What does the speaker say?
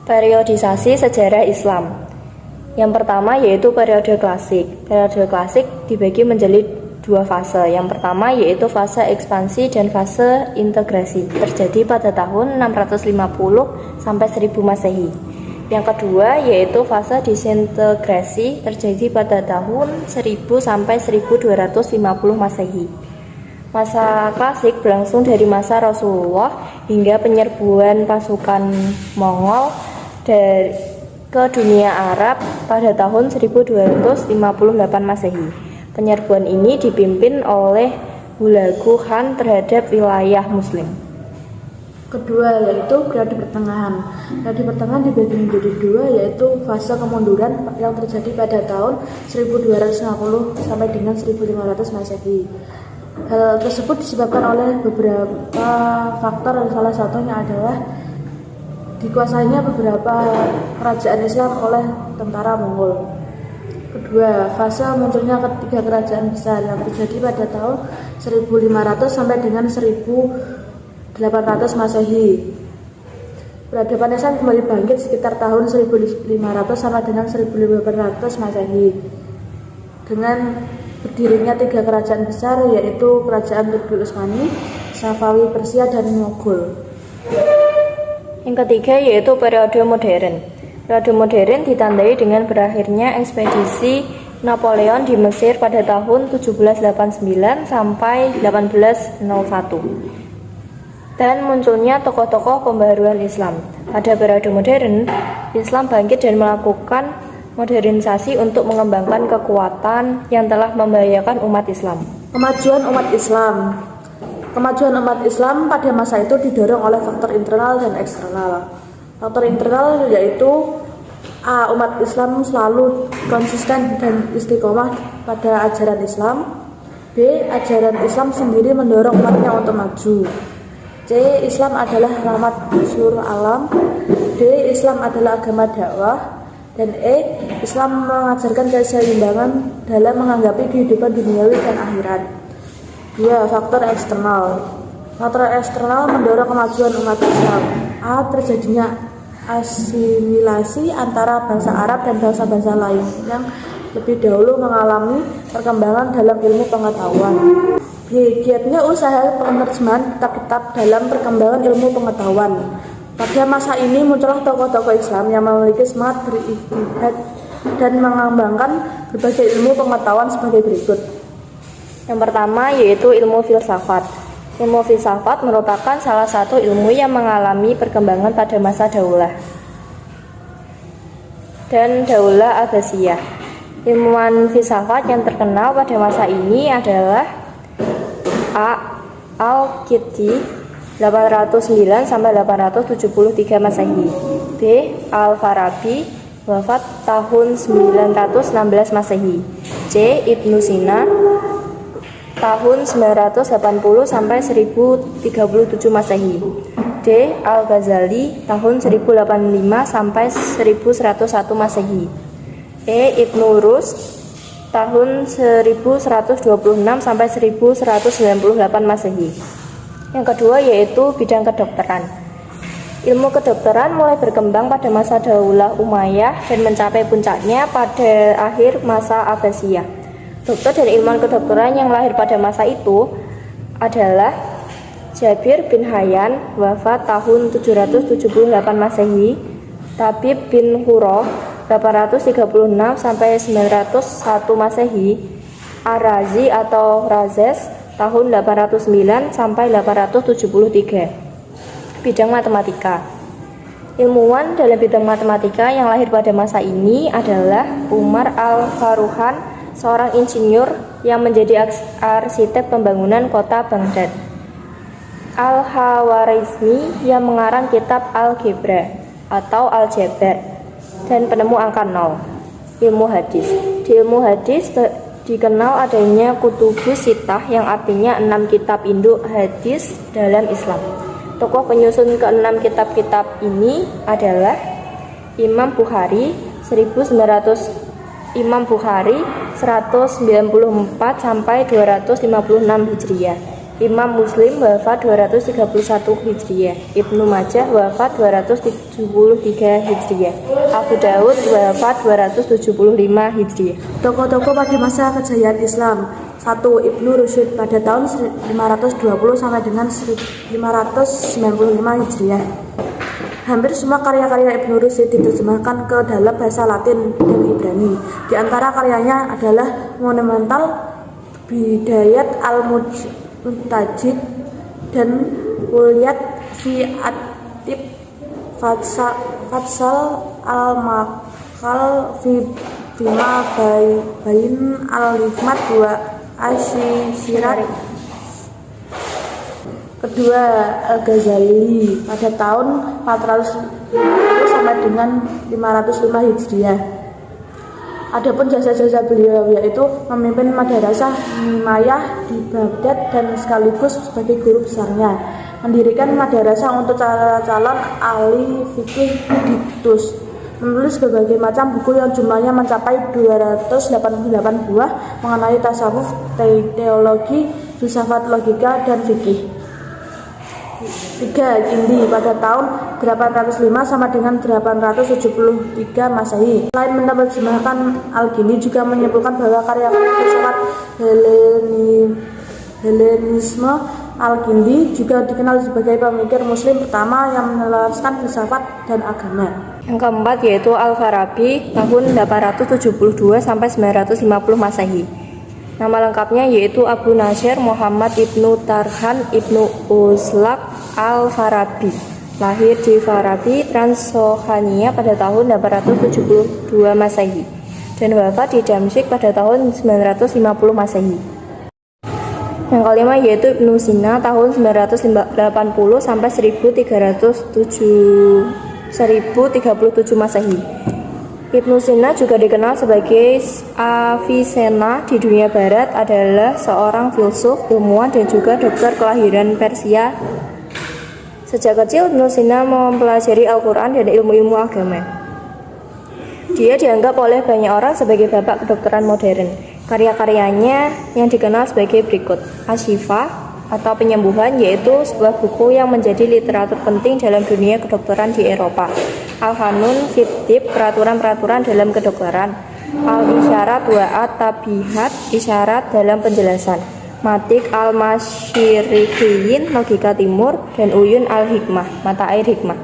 Periodisasi sejarah Islam. Yang pertama yaitu periode klasik. Periode klasik dibagi menjadi dua fase. Yang pertama yaitu fase ekspansi dan fase integrasi, terjadi pada tahun 650 sampai 1000 Masehi. Yang kedua yaitu fase disintegrasi, terjadi pada tahun 1000 sampai 1250 Masehi. Masa klasik berlangsung dari masa Rasulullah hingga penyerbuan pasukan Mongol ke dunia Arab pada tahun 1258 Masehi. Penyerbuan ini dipimpin oleh Hulagu Khan terhadap wilayah Muslim. Kedua yaitu periode pertengahan. Periode pertengahan dibagi menjadi dua, yaitu fase kemunduran yang terjadi pada tahun 1250 sampai dengan 1500 Masehi. Hal tersebut disebabkan oleh beberapa faktor, salah satunya adalah dikuasainya beberapa kerajaan Islam oleh tentara Mongol. Kedua, fase munculnya ketiga kerajaan besar yang terjadi pada tahun 1500 sampai dengan 1800 Masehi. Peradaban Islam kembali bangkit sekitar tahun 1500 sampai dengan 1800 Masehi dengan berdirinya tiga kerajaan besar, yaitu kerajaan Turki Utsmani, Safawi Persia, dan Mogol. Yang ketiga yaitu periode modern. Periode modern ditandai dengan berakhirnya ekspedisi Napoleon di Mesir pada tahun 1789 sampai 1801 dan munculnya tokoh-tokoh pembaharuan Islam. Pada periode modern, Islam bangkit dan melakukan modernisasi untuk mengembangkan kekuatan yang telah membahayakan umat Islam. Kemajuan umat Islam. Kemajuan umat Islam pada masa itu didorong oleh faktor internal dan eksternal. Faktor internal yaitu A. Umat Islam selalu konsisten dan istiqomah pada ajaran Islam. B. Ajaran Islam sendiri mendorong umatnya untuk maju. C. Islam adalah rahmat seluruh alam. D. Islam adalah agama dakwah. Dan E. Islam mengajarkan keseimbangan dalam menghadapi kehidupan duniawi dan akhirat. 2. Faktor eksternal. Faktor eksternal mendorong kemajuan umat Islam. A. Terjadinya asimilasi antara bangsa Arab dan bangsa-bangsa lain yang lebih dahulu mengalami perkembangan dalam ilmu pengetahuan. B. Giatnya usaha penerjemahan kitab-kitab dalam perkembangan ilmu pengetahuan. Pada masa ini muncullah tokoh-tokoh Islam yang memiliki semangat berijtihad dan mengembangkan berbagai ilmu pengetahuan sebagai berikut. Yang pertama yaitu ilmu filsafat. Ilmu filsafat merupakan salah satu ilmu yang mengalami perkembangan pada masa Daulah dan Daulah Abbasiyah. Ilmuwan filsafat yang terkenal pada masa ini adalah A. Al-Qidhi 809 sampai 873 Masehi. B. Al-Farabi wafat tahun 916 Masehi. C. Ibnu Sina tahun 980 sampai 1037 Masehi. D. Al-Ghazali tahun 1085 sampai 1101 Masehi. E. Ibnu Rus tahun 1126 sampai 1198 Masehi. Yang kedua yaitu bidang kedokteran. Ilmu kedokteran mulai berkembang pada masa Daulah Umayyah dan mencapai puncaknya pada akhir masa Abbasiyah. Dokter dan ilmuwan kedokteran yang lahir pada masa itu adalah Jabir bin Hayyan wafat tahun 778 Masehi, Tabib bin Qurrah 836 sampai 901 Masehi, Ar-Razi atau Razes tahun 809 sampai 873. Bidang matematika. Ilmuwan dalam bidang matematika yang lahir pada masa ini adalah Umar al-Faruhan, seorang insinyur yang menjadi arsitek pembangunan kota Baghdad. Al-Khawarizmi yang mengarang kitab Al-Gebra atau Al-Jabar dan penemu angka 0. Ilmu hadis. Di ilmu hadis dikenal adanya Kutubus Sittah yang artinya 6 kitab induk hadis dalam Islam. Tokoh penyusun ke-6 kitab-kitab ini adalah Imam Bukhari 194 sampai 256 Hijriah. Imam Muslim wafat 231 Hijriah, Ibnu Majah wafat 273 Hijriah, Abu Daud wafat 275 Hijriah. Tokoh-tokoh pada masa kejayaan Islam. 1. Ibnu Rusyd pada tahun 520 sampai dengan 595 Hijriah. Hampir semua karya-karya Ibnu Rusyd diterjemahkan ke dalam bahasa Latin dan Ibrani. Di antara karyanya adalah monumental Bidayat al-Muntajid dan Kulliyat fi Atib Fatsal al-Maqal fi Bima Bain al-Hikmat wa Asy-Syirat. Kedua, Al-Ghazali pada tahun 450 sampai dengan 505 Hijriah. Adapun jasa-jasa beliau yaitu memimpin madrasah Himayah di Baghdad dan sekaligus sebagai guru besarnya, mendirikan madrasah untuk calon ahli fikih diktus, menulis berbagai macam buku yang jumlahnya mencapai 288 buah mengenai tasawuf, teologi, filsafat, logika, dan fikih. 3. Kindi pada tahun 805 sama dengan 873 Masehi. Selain menerjemahkan Al-Kindi juga menyimpulkan bahwa karya-karya filsafat Helenisme, Al-Kindi juga dikenal sebagai pemikir muslim pertama yang menelaraskan filsafat dan agama. Yang keempat yaitu Al-Farabi tahun 872 sampai 950 Masehi. Nama lengkapnya yaitu Abu Nasir Muhammad Ibnu Tarhan Ibnu Uzlaq Al-Farabi. Lahir di Farabi, Transylvania pada tahun 872 Masehi dan wafat di Damsyik pada tahun 950 Masehi. Yang kelima yaitu Ibnu Sina tahun 980 sampai 1337 Masehi. Ibnu Sina juga dikenal sebagai Avicenna di dunia barat, adalah seorang filsuf, ilmuwan, dan juga dokter kelahiran Persia. Sejak kecil Ibnu Sina mempelajari Al-Quran dan ilmu-ilmu agama. Dia dianggap oleh banyak orang sebagai bapak kedokteran modern. Karya-karyanya yang dikenal sebagai berikut: Asy-Syifa atau penyembuhan, yaitu sebuah buku yang menjadi literatur penting dalam dunia kedokteran di Eropa. Al-Qanun fit Tibb, peraturan-peraturan dalam kedokteran. Al-Isyarat wa At-Tabihat, isyarat dalam penjelasan. Matik al-Masyriqiyin, logika timur, dan Uyun al-Hikmah, mata air hikmah.